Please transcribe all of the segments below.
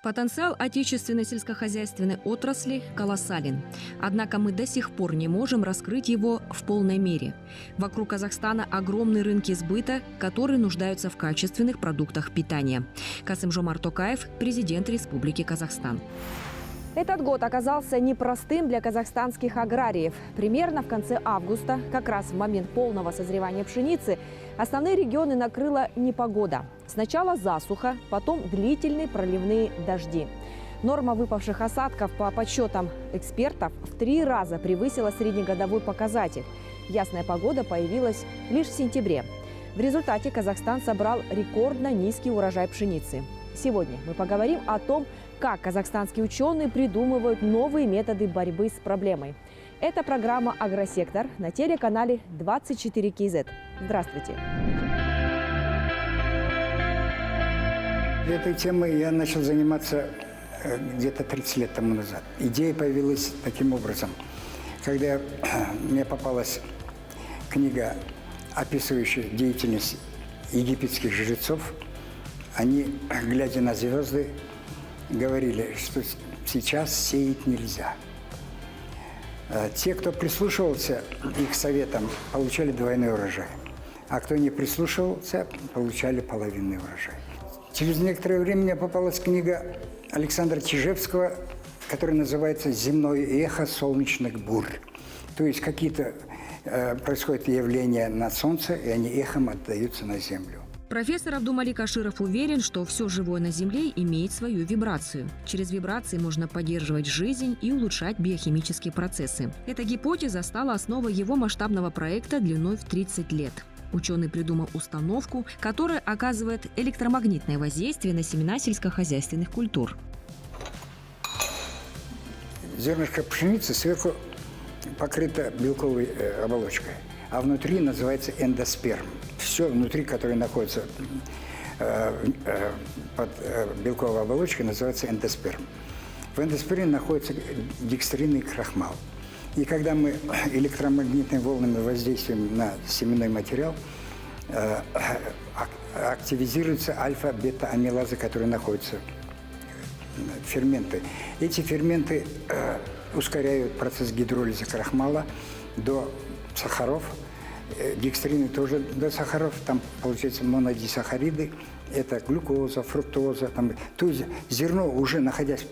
Потенциал отечественной сельскохозяйственной отрасли колоссален. Однако мы до сих пор не можем раскрыть его в полной мере. Вокруг Казахстана огромные рынки сбыта, которые нуждаются в качественных продуктах питания. Касым-Жомарт Токаев, президент Республики Казахстан. Этот год оказался непростым для казахстанских аграриев. Примерно в конце августа, как раз в момент полного созревания пшеницы, основные регионы накрыла непогода. Сначала засуха, потом длительные проливные дожди. Норма выпавших осадков по подсчетам экспертов в 3 раза превысила среднегодовой показатель. Ясная погода появилась лишь в сентябре. В результате Казахстан собрал рекордно низкий урожай пшеницы. Сегодня мы поговорим о том, как казахстанские ученые придумывают новые методы борьбы с проблемой. Это программа «Агросектор» на телеканале 24 КЗ. Здравствуйте. Этой темой я начал заниматься где-то 30 лет тому назад. Идея появилась таким образом. Когда мне попалась книга, описывающая деятельность египетских жрецов, они, глядя на звезды, говорили, что сейчас сеять нельзя. Те, кто прислушивался их советам, получали двойной урожай. А кто не прислушивался, получали половинный урожай. Через некоторое время мне попалась книга Александра Чижевского, которая называется «Земное эхо солнечных бурь». То есть какие-то происходят явления на Солнце, и они эхом отдаются на Землю. Профессор Абдумалик Аширов уверен, что все живое на Земле имеет свою вибрацию. Через вибрации можно поддерживать жизнь и улучшать биохимические процессы. Эта гипотеза стала основой его масштабного проекта длиной в 30 лет. Ученый придумал установку, которая оказывает электромагнитное воздействие на семена сельскохозяйственных культур. Зернышко пшеницы сверху покрыто белковой оболочкой, а внутри называется эндосперм. Все внутри, которое находится под белковой оболочкой, называется эндосперм. В эндосперме находится декстрин и крахмал. И когда мы электромагнитными волнами воздействуем на семенной материал, активизируются альфа-бета-амилазы, которые находятся ферменты. Эти ферменты ускоряют процесс гидролиза крахмала до сахаров. Декстрины тоже до сахаров, там получается монодисахариды, это глюкоза, фруктоза. То есть зерно, уже находясь в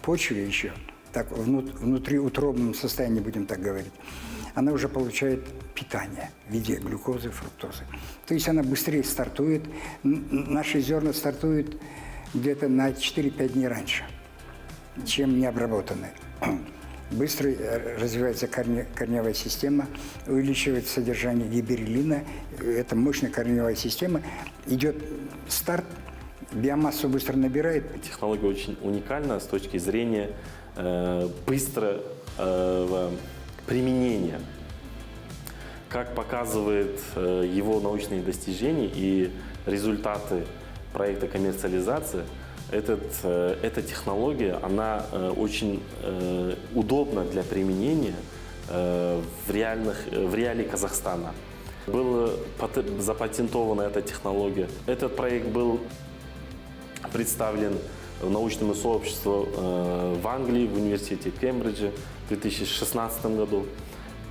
почве еще, так внутриутробном состоянии, будем так говорить, она уже получает питание в виде глюкозы, фруктозы. То есть она быстрее стартует. Наши зерна стартуют где-то на 4-5 дней раньше, чем необработанные. Быстро развивается корневая система, увеличивается содержание гибереллина. Это мощная корневая система. Идет старт, биомассу быстро набирает. Технология очень уникальна с точки зрения быстрого применения. Как показывает его научные достижения и результаты проекта коммерциализации, эта технология, она очень удобна для применения в реалии Казахстана. Была запатентована эта технология. Этот проект был представлен научному сообществу в Англии, в университете Кембриджа в 2016 году.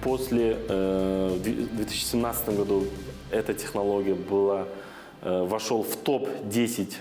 В 2017 году эта технология вошел в топ-10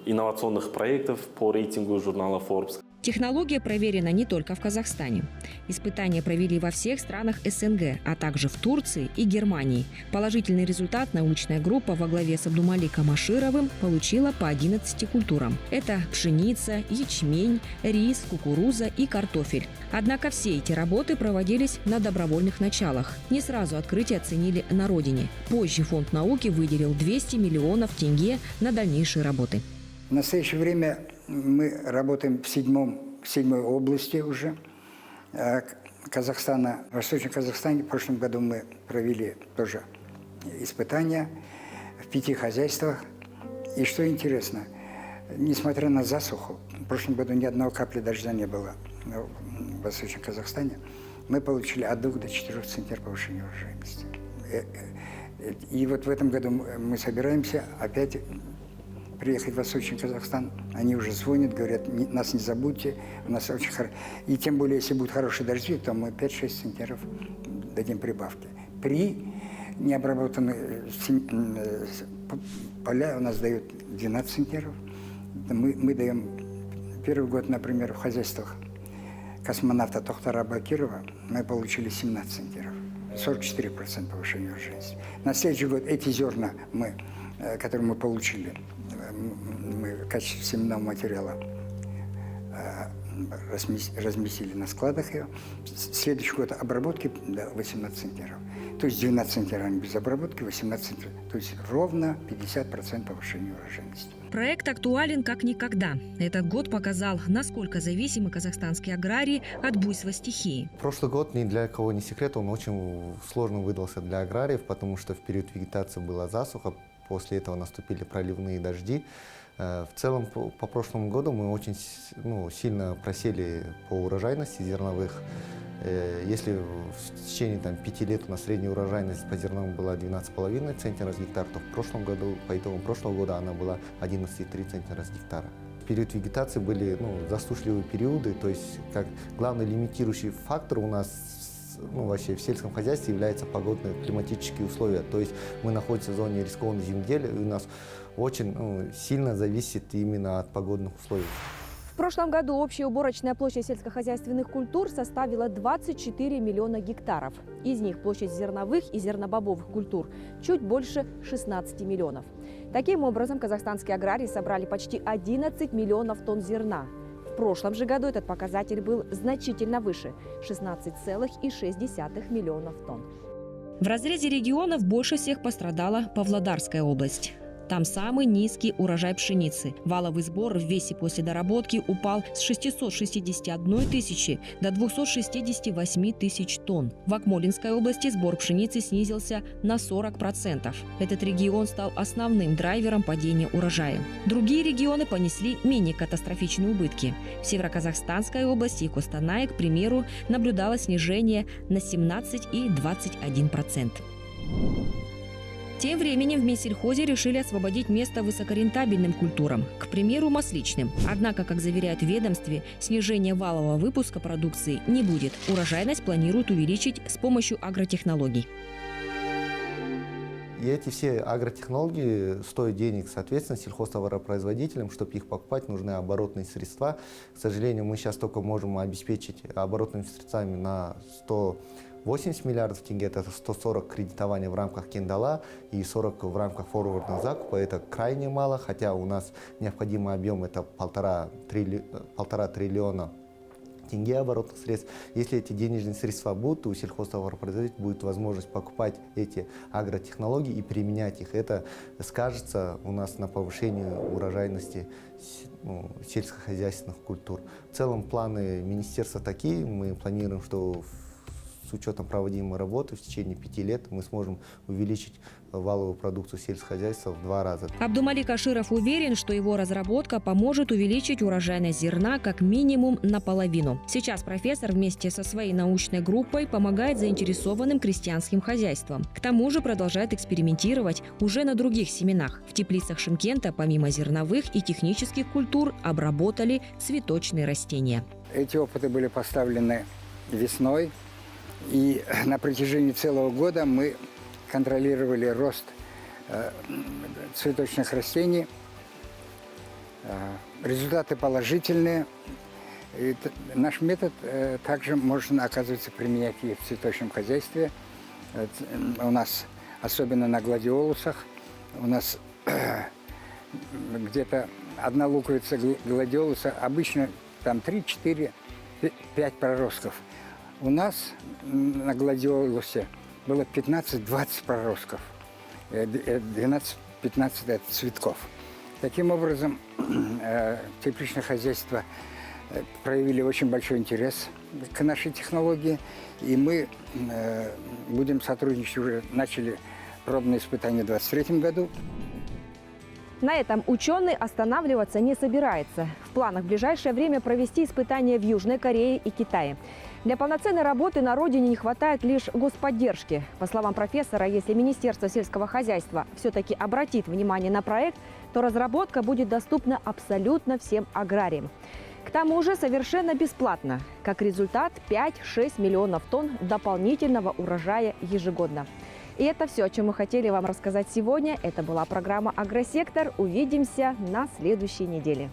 инновационных проектов по рейтингу журнала Forbes. Технология проверена не только в Казахстане. Испытания провели во всех странах СНГ, а также в Турции и Германии. Положительный результат научная группа во главе с Абдумаликом Ашировым получила по 11 культурам. Это пшеница, ячмень, рис, кукуруза и картофель. Однако все эти работы проводились на добровольных началах. Не сразу открытие оценили на родине. Позже Фонд науки выделил 200 миллионов тенге на дальнейшие работы. В настоящее время мы работаем в седьмой области уже Казахстана. В Восточном Казахстане в прошлом году мы провели тоже испытания в 5 хозяйствах. И что интересно, несмотря на засуху, в прошлом году ни одного капли дождя не было в Восточном Казахстане, мы получили от 2 до 4 центнеров повышения урожайности. И вот в этом году мы собираемся опять приехать в Восточный Казахстан, они уже звонят, говорят, нас не забудьте, у нас очень хорошо. И тем более, если будут хорошие дожди, то мы 5-6 центнеров дадим прибавки. При необработанных поля у нас дают 12 центнеров. Мы даем первый год, например, в хозяйствах космонавта Тохтара Бакирова мы получили 17 центнеров. 44% повышения урожайности. На следующий год эти зерна, которые мы получили, мы в качестве семенного материала разместили на складах ее. Следующий год обработки 18 центнеров. То есть 12 центнеров без обработки, 18 центнеров. То есть ровно 50% повышения урожайности. Проект актуален как никогда. Этот год показал, насколько зависимы казахстанские аграрии от буйства стихии. Прошлый год ни для кого не секрет, он очень сложно выдался для аграриев, потому что в период вегетации была засуха, после этого наступили проливные дожди. В целом, по прошлому году мы очень сильно просели по урожайности зерновых. Если в течение 5 лет у нас средняя урожайность по зерновым была 12,5 центнера с гектара, то в прошлом году, по итогам прошлого года, она была 11,3 центнера с гектара. В период вегетации были засушливые периоды, то есть как главный лимитирующий фактор у нас вообще в сельском хозяйстве являются погодные климатические условия. То есть мы находимся в зоне рискованного земледелия, и у нас очень сильно зависит именно от погодных условий. В прошлом году общая уборочная площадь сельскохозяйственных культур составила 24 миллиона гектаров. Из них площадь зерновых и зернобобовых культур чуть больше 16 миллионов. Таким образом, казахстанские аграрии собрали почти 11 миллионов тонн зерна. В прошлом же году этот показатель был значительно выше – 16,6 миллионов тонн. В разрезе регионов больше всех пострадала Павлодарская область. Там самый низкий урожай пшеницы. Валовый сбор в весе после доработки упал с 661 тысячи до 268 тысяч тонн. В Акмолинской области сбор пшеницы снизился на 40%. Этот регион стал основным драйвером падения урожая. Другие регионы понесли менее катастрофичные убытки. В Североказахстанской области и Костанае, к примеру, наблюдалось снижение на 17 и 21%. Тем временем в Минсельхозе решили освободить место высокорентабельным культурам, к примеру, масличным. Однако, как заверяют в ведомстве, снижения валового выпуска продукции не будет. Урожайность планируют увеличить с помощью агротехнологий. И эти все агротехнологии стоят денег, соответственно, сельхозтоваропроизводителям. Чтобы их покупать, нужны оборотные средства. К сожалению, мы сейчас только можем обеспечить оборотными средствами на 180 миллиардов тенге, это 140 кредитования в рамках Кендала и 40 в рамках форвардного закупа. Это крайне мало, хотя у нас необходимый объем это 1,5 триллиона тенге оборотных средств. Если эти денежные средства будут, то у сельхозтоваропроизводителя будет возможность покупать эти агротехнологии и применять их. Это скажется у нас на повышении урожайности сельскохозяйственных культур. В целом планы министерства такие. Мы планируем, что с учетом проводимой работы в течение 5 лет мы сможем увеличить валовую продукцию сельскохозяйства в 2 раза. Абдумалик Аширов уверен, что его разработка поможет увеличить урожайность зерна как минимум наполовину. Сейчас профессор вместе со своей научной группой помогает заинтересованным крестьянским хозяйствам. К тому же продолжает экспериментировать уже на других семенах. В теплицах Шымкента помимо зерновых и технических культур обработали цветочные растения. Эти опыты были поставлены весной. И на протяжении целого года мы контролировали рост цветочных растений. Результаты положительные. И наш метод также можно, оказывается, применять и в цветочном хозяйстве. У нас, особенно на гладиолусах, у нас где-то одна луковица гладиолуса, обычно там 3, 4, 5 проростков. У нас на гладиолусе было 15-20 проростков, 12-15 цветков. Таким образом, тепличное хозяйство проявили очень большой интерес к нашей технологии, и мы будем сотрудничать, уже начали пробные испытания в 2023 году. На этом ученый останавливаться не собирается. В планах в ближайшее время провести испытания в Южной Корее и Китае. Для полноценной работы на родине не хватает лишь господдержки. По словам профессора, если Министерство сельского хозяйства все-таки обратит внимание на проект, то разработка будет доступна абсолютно всем аграриям. К тому же совершенно бесплатно. Как результат, 5-6 миллионов тонн дополнительного урожая ежегодно. И это все, о чем мы хотели вам рассказать сегодня. Это была программа «Агросектор». Увидимся на следующей неделе.